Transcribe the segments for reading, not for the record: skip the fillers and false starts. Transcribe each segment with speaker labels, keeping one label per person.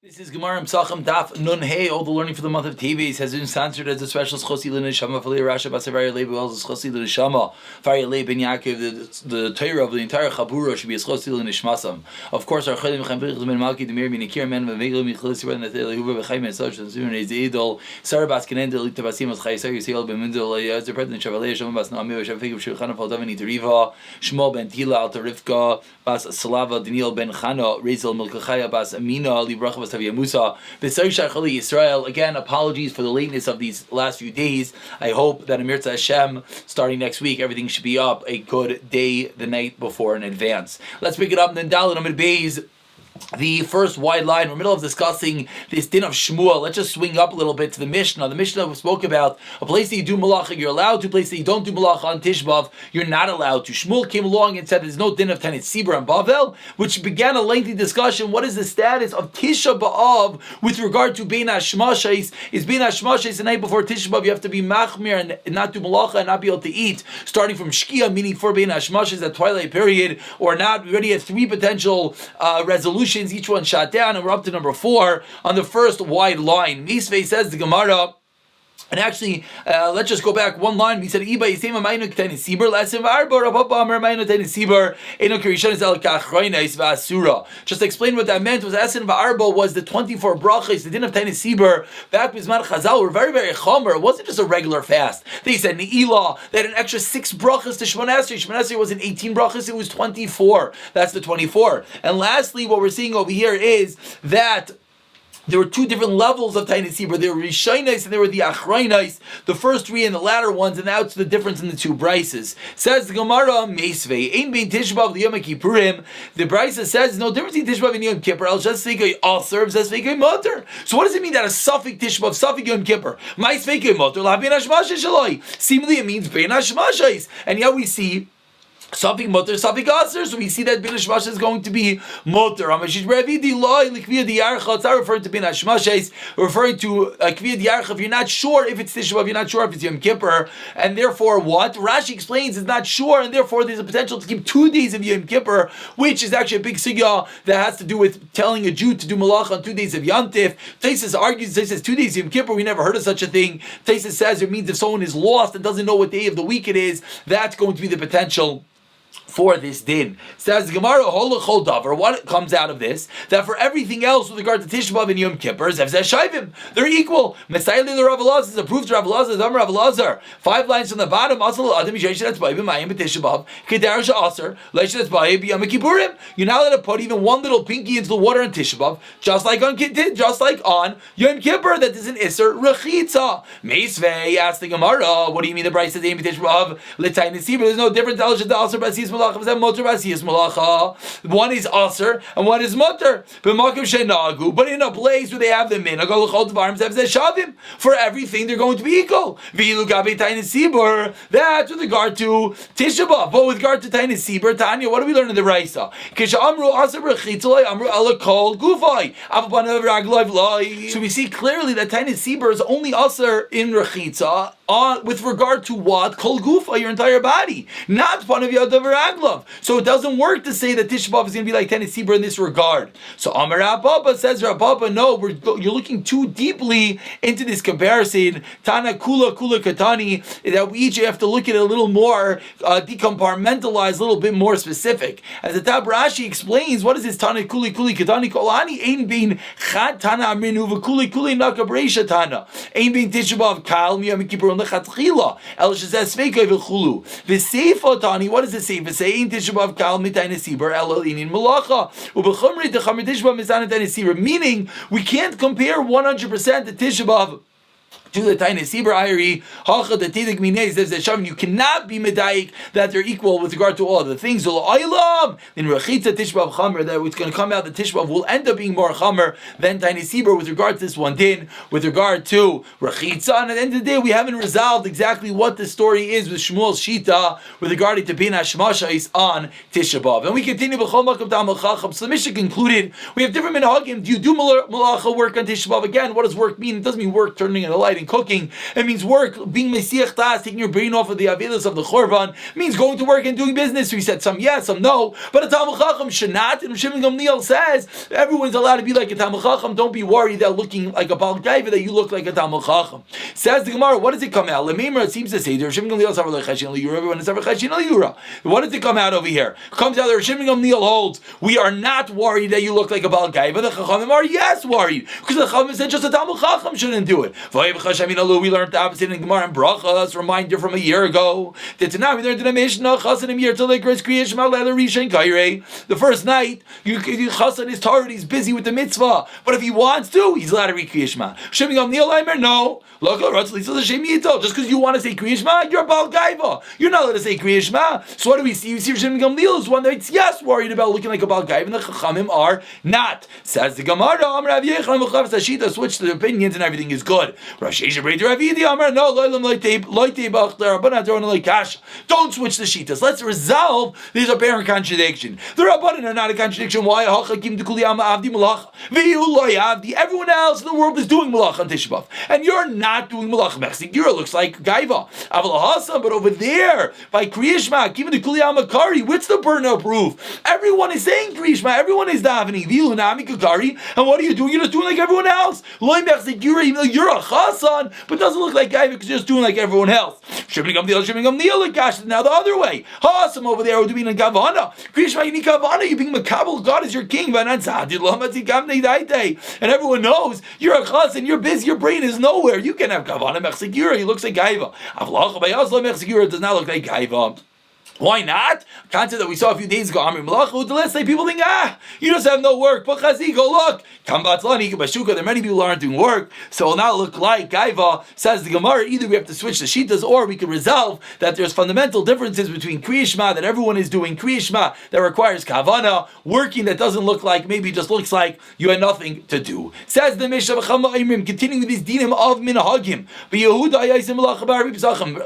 Speaker 1: This is Gemara Pesachim Daf Nun Hey. All the learning for the month of Teves has been sponsored as a special Schosi L'Neshama for Rasha Basavari Leib well as Schosi L'Neshama Fari Leib Ben Yaakov. The Torah of the entire Chabura should be a Schosi L'Neshmasam. Of course, our Chalim Chambrichos Ben Malki Demir Ben Akir Men Vegel Michlis Ben Nathel Huber B'Chaim Ben Soch and Zun Idol Sarah Baskenen Del Tabasim as Chaysar Yisrael Ben Mendel as the President Shavalei Shama Bas Naami Shafik Shulchan Faldavan Iteriva Shmuel Ben Tila Alta Rivka Bas Salava Daniel Ben Chana Reyzel Milkachaya Bas Amina Libracha Bas Tavia Musa. Israel. Again, apologies for the lateness of these last few days. I hope that Amir Hashem, starting next week, everything should be up a good day the night before in advance. Let's pick it up. Then Dalit Amid Beis. The first wide line, we're in the middle of discussing this din of Shmuel. Let's just swing up a little bit to the Mishnah. The Mishnah spoke about a place that you do malacha, you're allowed to, a place that you don't do malacha on Tishbav, you're not allowed to. Shmuel came along and said there's no din of Tanit Sibur and Bavel, which began a lengthy discussion. What is the status of Tisha B'Av with regard to Bein HaShmashais? Is Bein HaShmashais the night before Tisha B'Av? You have to be machmir and not do malacha and not be able to eat, starting from Shkia, meaning for Bein HaShmashais, that twilight period, or not. We already had three potential resolutions. Each one shot down, and we're up to number 4 on the first wide line. Misvei says the Gemara, and actually, let's just go back one line. We said, "Iba yisema ma'inu k'tani sibur lasim v'arbo rabba amar ma'inu k'tani sibur eno kirishonis el kachroinais v'asura." Just to explain what that meant was asin v'arbo was the 24 brachos. The din of tani sibur back bizman Chazal were very very chomer. It wasn't just a regular fast. They said ne'ilah. They had an extra 6 brachos to Shemon Esrei. Shemon Esrei wasn't 18 brachos; it was 24. That's the 24. And lastly, what we're seeing over here is that there were 2 different levels of Tainis Sibur. There were Rishonais and there were the Achreinais, the first 3 and the latter ones, and that's the difference in the 2 brises. Says the Gemara, Meisvei, Ein Bein Tishbav the Yom Kippurim. The brisa says no difference in Tishbav and Yom Kippur. El Shasveikai Aser, Shasveikai Motor. So what does it mean that a Safik Tishbav, Safik Yom Kippur, Maisveikai Motor, La Bein Hashmashay Shaloi? Seemingly it means Bein Hashmashais. And yet we see Safik motor, Safik aser. So we see that Bin Hashmashes is going to be motor. It's not referring to Bin Hashmashes, referring to Kviyad Yarcha. If you're not sure if it's Tisha B'Av, you're not sure if it's Yom Kippur, and therefore what? Rashi explains is not sure, and therefore there's a potential to keep 2 days of Yom Kippur, which is actually a big sugya that has to do with telling a Jew to do malach on 2 days of Yantif. Taisus argues, says 2 days of Yom Kippur, we never heard of such a thing. Taisus says it means if someone is lost and doesn't know what day of the week it is, that's going to be the potential for this din. Says Gemara, Holachol Davar, what comes out of this? That for everything else with regard to Tisha B'Av and Yom Kippur, they're equal. Messiah the Rav Elazar is approved to Rav Elazar, Dam Rav Elazar. 5 lines from the bottom, Asal Adam Yishayish B'Av B'Mayim B'Tisha B'Av, Kedar Sha'aser, Leishat B'Av B'Yom Kippurim. You're not allowed to put even one little pinky into the water on Tisha B'Av, just like on Yom Kippur, that is an Isser Rechitza. Meisvei asked the Gemara, what do you mean the Bryce says Ein B'Tisha B'Av, L'Tayin Nisibur, there's no difference, El Shadal Aser B'Asis Malach. One is aser and one is mutter. But in a place where they have the minhag, for everything they're going to be equal. That's with regard to Tisha B'Av. But with regard to Tainis Sibur, Tanya, what do we learn in the Raisa? So we see clearly that Tainis Sibur is only aser in Rechitza with regard to what? Kol Gufa, your entire body. Not Panav Yadav Raglov. So it doesn't work to say that Tisha B'Av is going to be like Tainis Sibur in this regard. So Amar Rabba says, Rabba, no, you're looking too deeply into this comparison. Tana Kula Katani, that we each have to look at it a little more, decompartmentalize, a little bit more specific. As the Tab Rashi explains, what is this Tana Kuli Katani? Kolani Ein Bein Chad Tana Amrinu V'Kuli Naka B'Reisha Tana Ein Bein Tisha B'Av Kal Miyam Kippur Lechatchila El Shazeh Sveikoi V'Chulu V'Seifa Tani. What does the Seifa say? Ein Tisha B'Av Kal Mitayne Sibur El Inin Malacha Ubechumri Techamri Tisha B'Av Mizan Tayne Sibur. Meaning we can't compare 100% the Tisha B'Av to the Tainis Sibur Ayri Hacha the Tidik Minez. You cannot be medayik that they're equal with regard to all other things. In Rechitza Tisha B'Av Chamer, that it's going to come out that Tisha B'Av will end up being more Chamer than Tainis Sibur with regard to this one din, with regard to Rechitza. And at the end of the day, we haven't resolved exactly what the story is with Shmuel's Shita with regard to Bein Hashmashais on Tisha B'Av. And we continue B'chol Makom Ta'amal Chacham. So the Mishnah concluded, we have different minhagim. Do you do malacha work on Tisha B'Av? Again, what does work mean? It doesn't mean work turning in the light. polite in cooking. It means work, being mesiach das, taking your brain off of the avilas of the churban, means going to work and doing business. So he said some yes, some no, but a Talmud Chacham should not. And Shimon Gamliel says everyone's allowed to be like a Talmud Chacham. Don't be worried that looking like a Baal Gaiva that you look like a Talmud Chacham. Says the Gemara, what does it come out? It seems to say there Shimon Gamliel is everyone is Yura. What does it come out over here? It comes out there Shimon Gamliel holds we are not worried that you look like a Baal Gaiva. The Chachamim are yes worried because the Chachamim said just a Talmud Chacham shouldn't do it. We learned the opposite in Gemara and Brachas. Reminder from a year ago that tonight we learned in the Mishnah Chasanim year to like the first night Chasan is tired, he's busy with the mitzvah, but if he wants to, he's allowed to read Kriya Shema. Shimon Gamliel Aimer, no. Just because you want to say Kriya Shema, you're a Baal Gaiva. You're not allowed to say Kriya Shema. So what do we see? We see Shimon Gamliel is one that's yes worried about looking like a Baal Gaiva, and the Chachamim are not. Says the Gemara, switch the opinions and everything is good. No, don't switch the shitas. Let's resolve this apparent contradiction. The Rabbanan are not a contradiction. Why? Everyone else in the world is doing malach on Tisha B'Av, and you're not doing malach. Mechzigura looks like gaiva. But over there, by Kriya Shema, even the Kuliyam Makari, what's the burn up roof? Everyone is saying Kriya Shema, everyone is davening. And what are you doing? You're just doing like everyone else. Even though you're a chasan, but doesn't look like gaiva because you're just doing like everyone else. Now the other way. Hasam over there, doing a gavana. Kriya Shema, you need gavana. You're being makabel. God is your king. And everyone knows you're a chas and you're busy. Your brain is nowhere. You can have kavana mechzigura. He looks like gaiva. Avlacha bayazla mechzigura does not look like gaiva. Why not? Concept that we saw a few days ago. Let's say people think, you just have no work. But Chazi, go look. There are many people who aren't doing work, so it will not look like Gaiva. Says the Gemara, either we have to switch the shitas, or we can resolve that there's fundamental differences between Kriya Shema, that everyone is doing Kriya Shema that requires Kavana, working that doesn't look like, maybe just looks like you had nothing to do. Says the Mishnah, continuing with these dinim of Minhagim. But Yehuda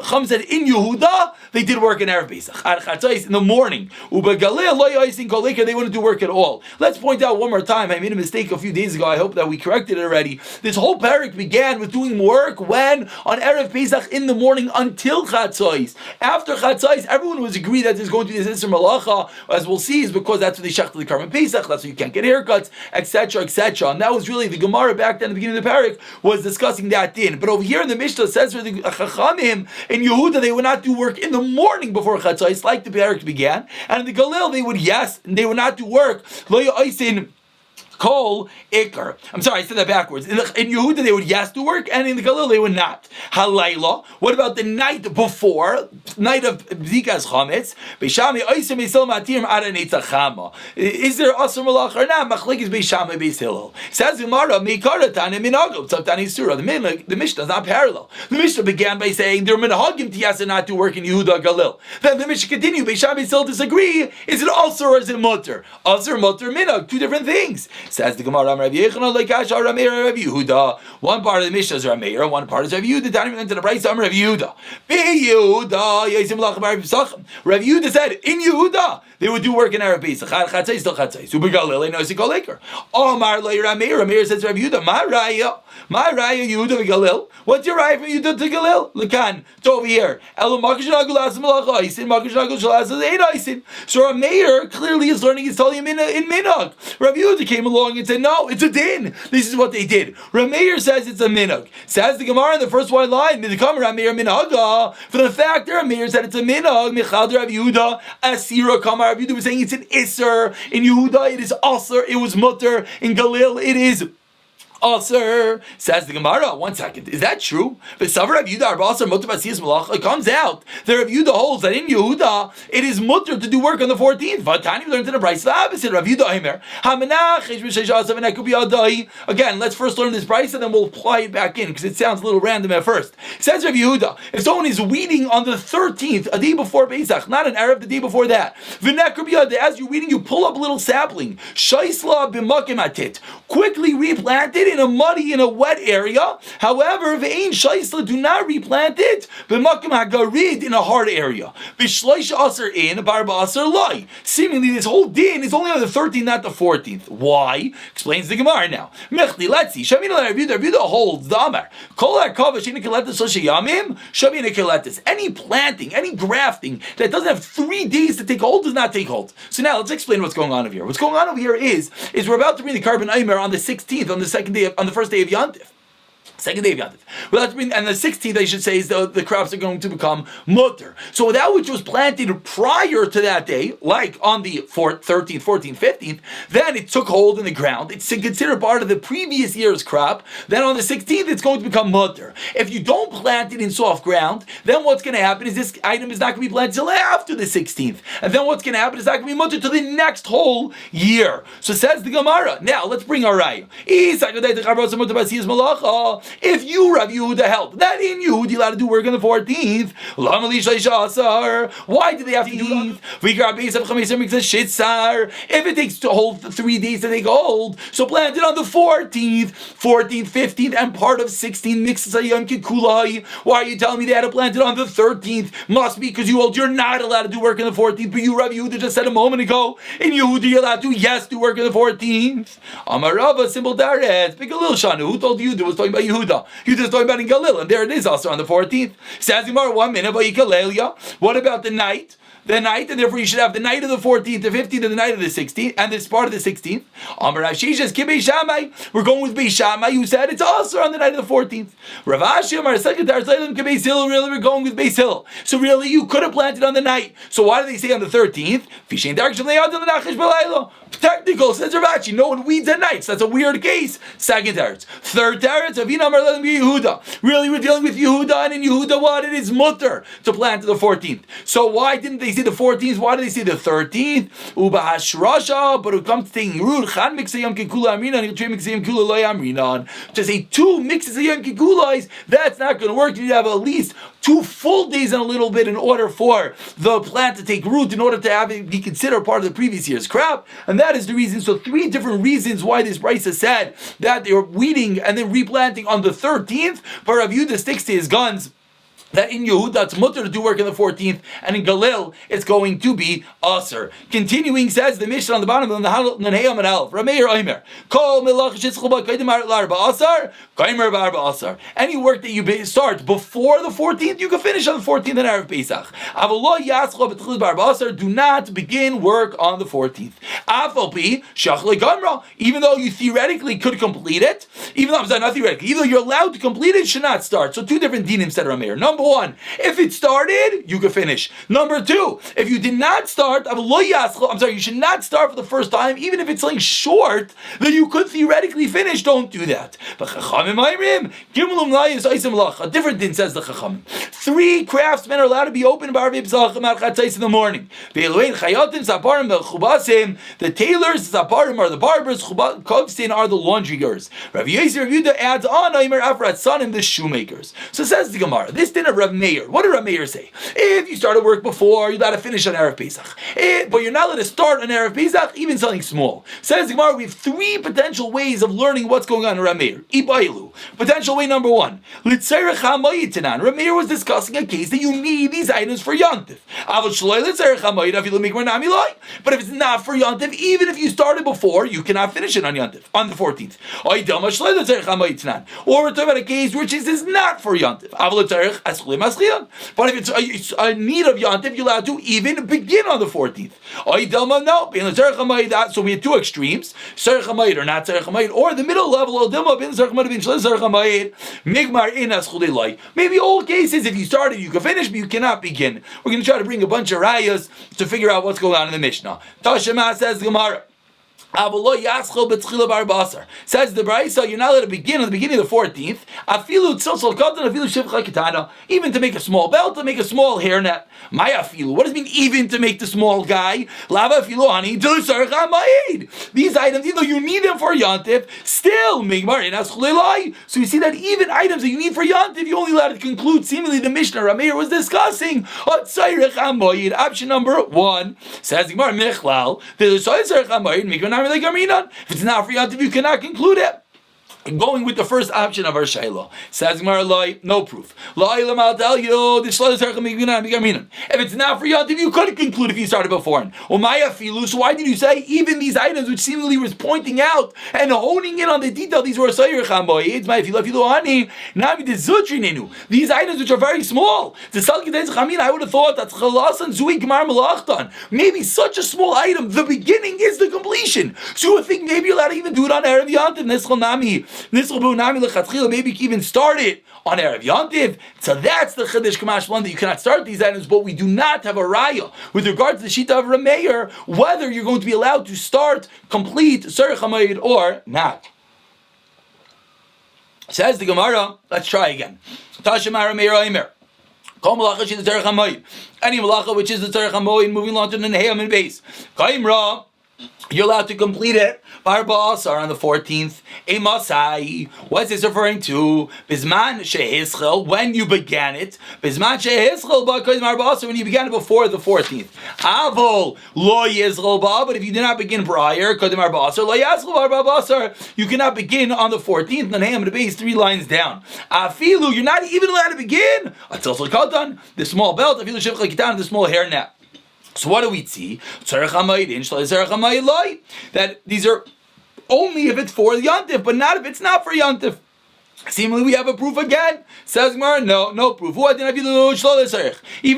Speaker 1: Chum said in Yehuda they did work in Erev Pesach. In the morning, they wouldn't do work at all. Let's point out one more time. I made a mistake a few days ago. I hope that we corrected it already. This whole parak began with doing work when on Erev Pesach in the morning until Chatzos. After Chatzos, everyone was agreed that there's going to be this Isser Malacha, as we'll see, is because that's when they shechted the Karban Pesach. That's when you can't get haircuts, etc., etc. And that was really the Gemara back then at the beginning of the parak was discussing that din. But over here in the Mishnah says for the Chachamim in Yehuda they would not do work in the morning before Chatzos. Like the parak began, and in the Galil they would they would not do work. Lo ya'osin Kol Iker. I'm sorry, I said that backwards. In Yehuda they would do work, and in the Galil they would not. Halayla. What about the night before, night of Bzikas Chametz? Beishami Oisim Beisil Matir Ara Neitzachama. Is there Asur Malach or not? Machlik is Beishami Beisil. Says Gemara Meikara Tani Minago Tzavtani Surah. The Mishnah is not parallel. The Mishnah began by saying there are Minhagim Tiyasa not to work in Yehuda Galil. Then the Mishnah continued. Beishami Beisil disagree. Is it Asur or is it Mutter? Asur Mutter Minhag. Two different things. Says the Gemara, Rav Yehuda. One part of the Mishnah is Rav Meir, one part is Rav Yehuda. Down into the Brayso, Rav Yehuda. Rav Yehuda said in Yehuda they would do work in Erev Pesach. Chatzais till Chatzais. Ubegalil no sikol leker. Omar le Rav Meir. Rav Meir says Rav Yehuda. My raya Yehuda v'Galil. What's your raya from Yehuda to Galil? Lekan. It's over here. Elu makish nagul asim malacha isin. Makish nagul shalas eid isin. So Rav Meir clearly is learning. He's telling him in minhag. Rav Yehuda came along and said, no, it's a din. This is what they did. Rav Meir says it's a minhag. Says the Gemara in the first one line, Rav Meir minhaga. For the fact that Rav Meir said it's a minhag, Michal Rav Yehuda, Asira Kamar. Rav Yehuda was saying it's an Isser. In Yehuda it is Asr, it was Mutter. In Galil it is Aser. Says the Gemara, 1 second. Is that true? It comes out that Rav Yehuda holds that in Yehuda it is mutter to do work on the 14th. Vatani learned in the Brayso the opposite. Rav Yehuda Aimer. Again, let's first learn this Brayso and then we'll apply it back in because it sounds a little random at first. It says Rav Yehuda, if someone is weeding on the 13th, a day before Pesach, not an Arab, the day before that, as you're weeding, you pull up a little sapling. Quickly replant it in a muddy, in a wet area. However, ve'ein shaisla, do not replant it. B'makom hagarid, in a hard area. B'shloisha aser in, barba aser loy. Seemingly, this whole din is only on the 13th, not the 14th. Why? Explains the Gemara now. Mechli, let's see. Shamina Rav holds the Amar. Kol ha'kava she'ina keletis shosha yamim, shamina keletis. Any planting, any grafting that doesn't have 3 days to take hold does not take hold. So now let's explain what's going on over here. What's going on over here is we're about to bring the carbon Aimer on the 16th, on the first day of Yantif. Second day of Yantif. Well, and the 16th, I should say, is the crops are going to become mutter. So that which was planted prior to that day, like on the 13th, 14th, 15th, then it took hold in the ground. It's considered part of the previous year's crop. Then on the 16th, it's going to become mutter. If you don't plant it in soft ground, then what's going to happen is this item is not going to be planted until after the 16th. And then what's going to happen is not going to be mutter till the next whole year. So says the Gemara. Now, let's bring our raya. If you, Rav Yehuda, held that in Yehudi allowed to do work on the 14th, why do they have to do that? If it takes to hold 3 days to take hold, so plant it on the 14th, 15th, and part of 16 mixes. Why are you telling me they had to plant it on the 13th? Must be because you hold you're not allowed to do work on the 14th, but you, Rav Yehuda, just said a moment ago, in Yehudi you're allowed to, yes, do work on the 14th. Amar Rava, simple daret, big a little shana. Who told you? Was talking about Yehuda. You just talking about in Galil, and there it is also on the 14th. Says Gemara, 1 minute, what about the night? The night, and therefore you should have the night of the 14th, the 15th, and the night of the 16th, and this part of the 16th. Amar Rav Shishas ki Beis Shammai. We're going with Beis Shammai, who said it's also on the night of the 14th. Rav Ashi Amar Sekadar Tzaylim ki Beis Hillel. Really, we're going with Beis Hillel. So really, you could have planted on the night. So why do they say on the 13th? Fishein Dark Shem Le'ad on the Nachash B'Layla. Technical, says Rav Ashi. No one weeds at night. So that's a weird case. Second teretz. Third teretz. Avina Amar Le'ad Yehuda. Really, we're dealing with Yehuda, and in Yehuda, what? It is mutter to plant on the 14th. So why didn't they say the 14th? Why do they say the 13th? Uba hashrasha, but who comes to taking root? Chan mixayam kikula amrinan, he'll trade mixayam kikula loy amrinan. To say 2 mixes of yom kikulais, that's not going to work. You have at least 2 full days and a little bit in order for the plant to take root, in order to have it be considered part of the previous year's crop. And that is the reason. So 3 different reasons why this brisa said that they're weeding and then replanting on the 13th. But Rav Yehuda sticks to his guns that in Yehuda it's mutter to do work on the 14th, and in Galil it's going to be aser. Continuing, says the Mishnah on the bottom of the Nanheyam and Alf, Rameir Oimer, Kol Melach Shitzchuba Kaidimar Larba Asar, Kaimer Barba Asar. Any work that you start before the 14th, you can finish on the 14th and Erev Pesach. Avolo Yaschlo B'Tchuz Barba Asar, do not begin work on the 14th. Afalpi Shachle Gamra, even though you theoretically could complete it, even though not theoretically, even though you're allowed to complete it, should not start. So 2 different dinim said Rameir. Number 1, if it started, you can finish. Number 2, if you did not start, you should not start for the first time, even if it's something short that you could theoretically finish. Don't do that. But a different thing says the Chachamim. 3 craftsmen are allowed to be open in the morning. The tailors, zaparim are the barbers, kovstein are the laundry girls. Rav Yehuda adds on the shoemakers. So says the Gemara, this didn't Rav Meir. What did Rav Meir say? If you started work before, you're allowed to finish on Erev Pesach. But you're not allowed to start on Erev Pesach, even something small. Says the Gemara, we have 3 potential ways of learning what's going on in Rav Meir. Ibailu. Potential way number 1. Rav Meir was discussing a case that you need these items for Yantif. But if it's not for Yantif, even if you started before, you cannot finish it on Yantif, on the 14th. Or we're talking about a case which is not for Yantif. But if it's a need of Yantif, you're allowed to even begin on the 14th. No. So we had 2 extremes: Tzarech Hamayit or not Tzarech Hamayit, or the middle level. Maybe all cases, if you started, you can finish, but you cannot begin. We're going to try to bring a bunch of rayas to figure out what's going on in the Mishnah. Tashema says the Gemara. Says the Brisa, you're not allowed to begin at the beginning of the 14th. Even to make a small belt, to make a small hairnet. What does it mean even to make the small guy? These items, even though you need them for Yantif, still so you see that even items that you need for Yantif, you only allowed to conclude seemingly the Mishnah Rameir was discussing. Option number 1 says the Gemara, if it's not for Yantif, you cannot conclude it. going with the first option of our shayla. Says Gemara, no proof. I'll tell you, if it's not for Yontif, you couldn't conclude if you started before. So why did you say even these items which seemingly was pointing out and honing in on the detail, these were these items which are very small. I would have thought that maybe such a small item, the beginning is the completion. So you would think maybe you're allowed to even do it on Erev Yontif. Maybe you can even start it on Erev Yontif. So that's the Chiddush Kamash Lon, that you cannot start these items, but we do not have a raya with regard to the Shita of Rameir, whether you're going to be allowed to start, complete Tzarech HaMoed or not. Says the Gemara, let's try again. Tashema Rameir Omer. Kol malacha she's the Tzarech HaMoed. Any malacha which is the Tzarech HaMoed, moving along to the Neheyam and base. Kaimra, you're allowed to complete it. Barba Asar on the 14th. Emasai. What's this referring to? Bizman shehischel, when you began it. Bizman shehischel because Barba Asar, when you began it before the 14th. Avol lo yizchel ba, but if you did not begin prior, because Barba Asar lo yizchel Barba Asar, you cannot begin on the 14th. And the base 3 lines down. Afilu, you're not even allowed to begin. Atzil katan, the small belt. Afilu shivcha kitan, the small hairnet. So what do we see? That these are only if it's for Yontif, but not if it's not for Yontif. Seemingly we have a proof again. Says Gemara, no proof. Even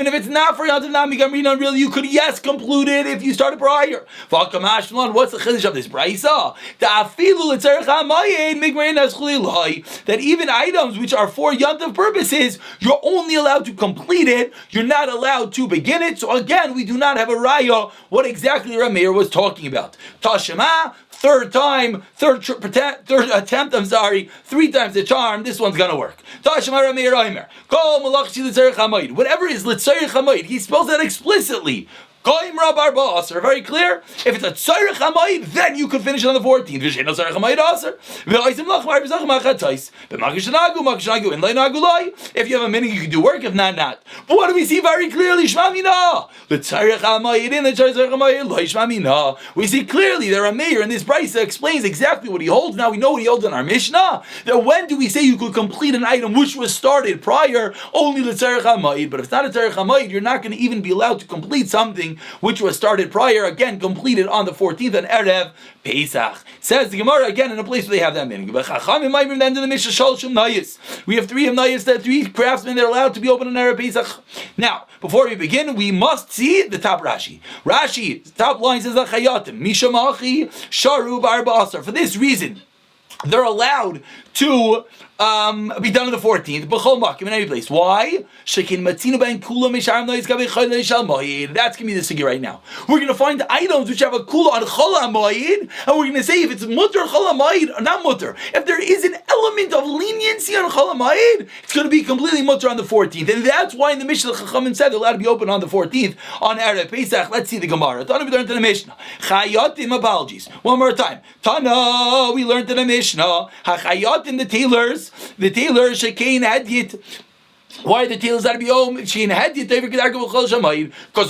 Speaker 1: if it's not for Yontif, really, you could conclude it if you started prior. What's the chiddush of this brayso? That even items which are for Yontif purposes, you're only allowed to complete it. You're not allowed to begin it. So again, we do not have a raya what exactly Rameir was talking about. Tashema. Third attempt, 3 times the charm, this one's gonna work. Whatever is Litzarech HaMoed, he spells that explicitly. Very clear. If it's a tzarech hamayid, then you could finish it on the 14th. If you have a minute, you can do work. If not, not. But what do we see very clearly? We see clearly that Rameir in this brayso explains exactly what he holds. Now we know what he holds in our Mishnah. That when do we say you could complete an item which was started prior? Only the tzarech hamayid. But if it's not a tzarech hamayid, you're not going to even be allowed to complete something which was started prior, again completed on the 14th and Erev Pesach. Says the Gemara again in a place where they have that meaning. We have 3 Himnayos, that 3 craftsmen that are allowed to be open on Erev Pesach. Now, before we begin, we must see the top Rashi. Rashi, top line says Chayatim, Mishamachi, Sharu Barba Asar. For this reason, they're allowed to be done on the 14th, b'chol makim, in any place. Why? That's going to be the sugya right now. We're going to find items which have a kula on chol ha'moed, and we're going to say if it's mutter chol ha'moed or not mutter. If there is an element of leniency on chol ha'moed, it's going to be completely mutter on the 14th, and that's why in the Mishnah Chachamim said they're allowed to be open on the 14th on Erev Pesach. Let's see the Gemara. Tana, we learned in the Mishnah. Chayatim, apologies. One more time. Tana, we learned in the Mishnah. Hachayatim, the tailors shekein hadit. Why the tailors got to be because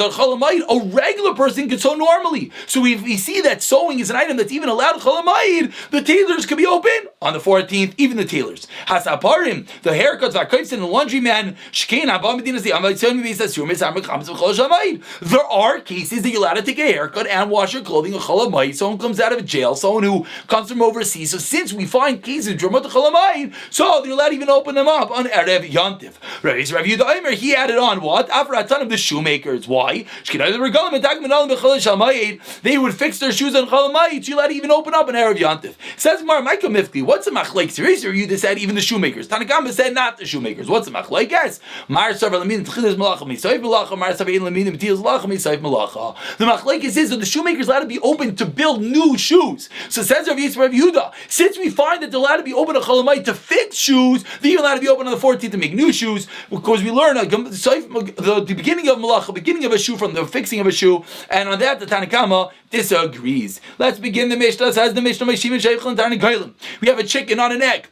Speaker 1: a regular person could sew normally. So we see that sewing is an item that's even allowed cholamayid. The tailors could be open on the 14th, even the tailors. Hasaparim, the haircuts, vakoifs, and the laundryman. There are cases that you're allowed to take a haircut and wash your clothing on cholamayid. Someone comes out of jail, someone who comes from overseas. So since we find cases drama to cholamayid, so they're allowed to even open them up on Erev Yontif. Rav Yehuda, he added on what? After a ton of the shoemakers. Why? They would fix their shoes on Chalamayit, so you let it even open up an Erev Yontif. Says Mar Michael Mifki, what's a machlek? Seriously, or you just said even the shoemakers? Tanakama said not the shoemakers. What's a machlek? Yes. The machlek is that the shoemakers allowed to be open to build new shoes. So says Rav Yehuda, since we find that they're allowed to be open to Chalamayit to fix shoes, they're allowed to be open on the 14th to make new shoes. Because we learn the beginning of malacha, beginning of a shoe from the fixing of a shoe, and on that the Tanakama disagrees. Let's begin the Mishnah. Says the Mishnah, we have a chicken on an egg.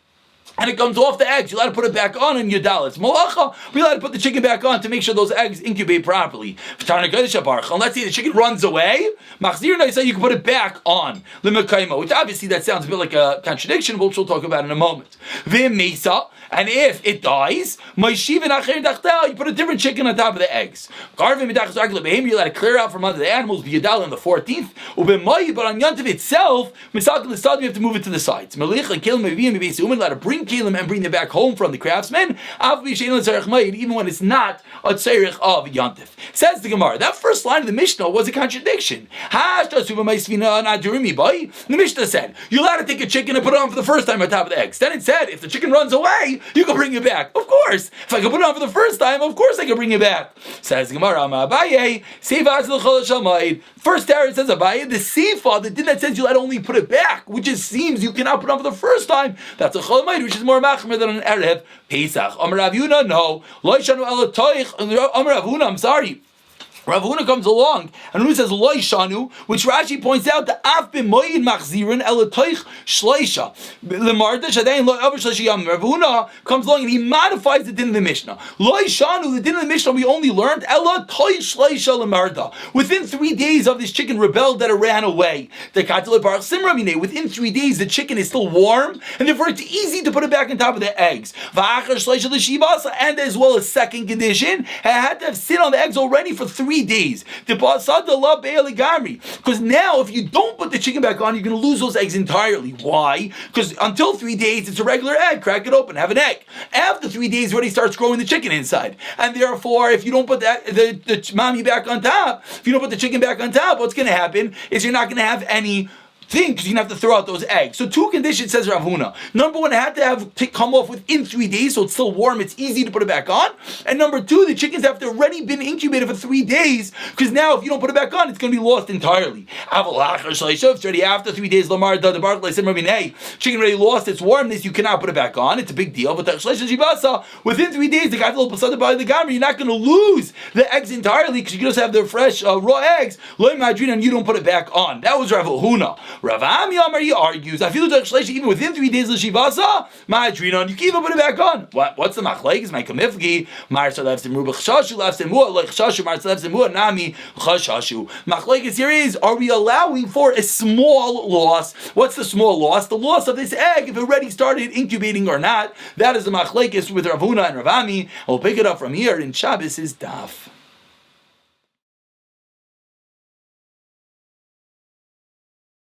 Speaker 1: and it comes off the eggs, you're allowed to put it back on in your dal. It's malacha, but you're allowed to put the chicken back on to make sure those eggs incubate properly. And let's say the chicken runs away, you can put it back on, which obviously that sounds a bit like a contradiction, which we'll talk about in a moment. And if it dies, you put a different chicken on top of the eggs. You're allowed to clear out from under the animals, on the 14th. But on Yontif itself, you have to move it to the sides. Allowed to bring kelim and bring them back home from the craftsman, even when it's not a tzerich of Yontif. Says the Gemara, that first line of the Mishnah was a contradiction. The Mishnah said, you're allowed to take a chicken and put it on for the first time on top of the eggs. Then it said, if the chicken runs away, you can bring it back. Of course. If I can put it on for the first time, of course I can bring it back. Says the Gemara, first Tarot says Abaye, the Sifa, the din that says you'll only put it back, which just seems you cannot put it on for the first time, that's a Cholamayid, which is more machmer than an Erev Pesach. Amar Rav Yuna, no. Loishanu ela toich. Amar Rav Huna, I'm sorry. Rav Huna comes along and Huna says Loi Shanu, which Rashi points out that Af b'moyin machzirin elatoich shleisha lemarda shadayin lo over shleishi yam. Rav Huna comes along and he modifies the din of the Mishnah. Loi Shanu, the din of the Mishnah we only learned elatoich shleisha lemarda. Within 3 days of this chicken rebelled that it ran away. The katel bar simramine. Within 3 days the chicken is still warm and therefore it's easy to put it back on top of the eggs. Va'achar shleisha l'shibasa, and as well as second condition, it had to have sit on the eggs already for 3 days. Because now if you don't put the chicken back on, you're going to lose those eggs entirely. Why? Because until 3 days it's a regular egg. Crack it open, have an egg. After 3 days, it already starts growing the chicken inside. And therefore, if you don't put the mommy back on top, if you don't put the chicken back on top, what's going to happen is you're not going to have any thing, because you're going to have to throw out those eggs. So 2 conditions, says Rav Huna. Number 1, it had to come off within 3 days, so it's still warm, it's easy to put it back on. And number 2, the chickens have to already been incubated for 3 days, because now if you don't put it back on, it's going to be lost entirely. If it's already after 3 days, chicken already lost its warmness, you cannot put it back on. It's a big deal. But within 3 days, you're not going to lose the eggs entirely, because you just have the fresh raw eggs, and you don't put it back on. That was Rav Huna. Rav Ami Amar, he argues, I feel like even within 3 days of Shivasa, Ma'adrinon, you can even put it back on. What's the machlekes? My kamifgi, Marsa lefsemu, b'chshashu lefsemu, like chshashu, Marsa lefsemu, nami chshashu. Machlekes here is, are we allowing for a small loss? What's the small loss? The loss of this egg, if it already started incubating or not. That is the machlekes with Rav Huna and Rav Ami. We'll pick it up from here in Shabbos' Daf.